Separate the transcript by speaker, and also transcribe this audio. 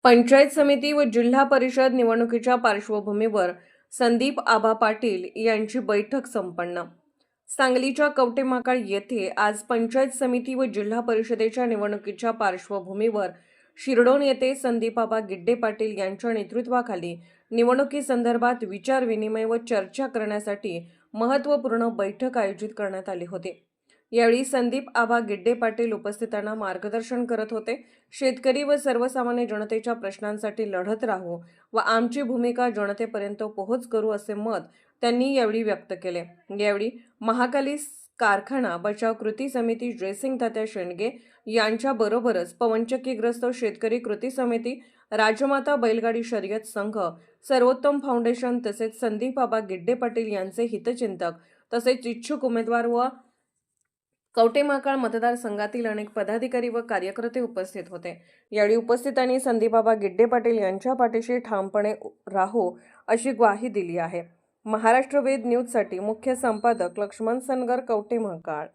Speaker 1: पंचायत समिती व जिल्हा परिषद निवडणुकीच्या पार्श्वभूमीवर संदीप आबा पाटील यांची बैठक संपन्न. सांगलीच्या कवठेमहांकाळ येथे आज पंचायत समिती व जिल्हा परिषदेच्या निवडणुकीच्या पार्श्वभूमीवर शिरडोन येथे संदीप आबा गिड्डे पाटील यांच्या नेतृत्वाखाली निवडणुकीसंदर्भात विचारविनिमय व चर्चा करण्यासाठी महत्त्वपूर्ण बैठक आयोजित करण्यात आली होती. यावेळी संदीप आबा गिड्डे पाटील उपस्थितांना मार्गदर्शन करत होते. शेतकरी व सर्वसामान्य जनतेच्या प्रश्नांसाठी लढत राहू व आमची भूमिका जनतेपर्यंत पोहोच करू असे मत त्यांनी यावेळी व्यक्त केले. यावेळी महाकाली कारखाना बचाव कृती समिती, जयसिंग तात्या शेंडगे यांच्याबरोबरच पवनचक्कीग्रस्त शेतकरी कृती समिती, राजमाता बैलगाडी शर्यत संघ, सर्वोत्तम फाउंडेशन तसेच संदीप आबा गिड्डे पाटील यांचे हितचिंतक तसेच इच्छुक उमेदवार व कवठेमहांकाळ मतदारसंघातील अनेक पदाधिकारी व कार्यकर्ते उपस्थित होते. यावेळी उपस्थितांनी संदीप आबा गिड्डे पाटील यांच्या पाठीशी ठामपणे राहू अशी ग्वाही दिली आहे. महाराष्ट्र वेद न्यूजसाठी मुख्य संपादक लक्ष्मण सनगर, कवठेमहांकाळ.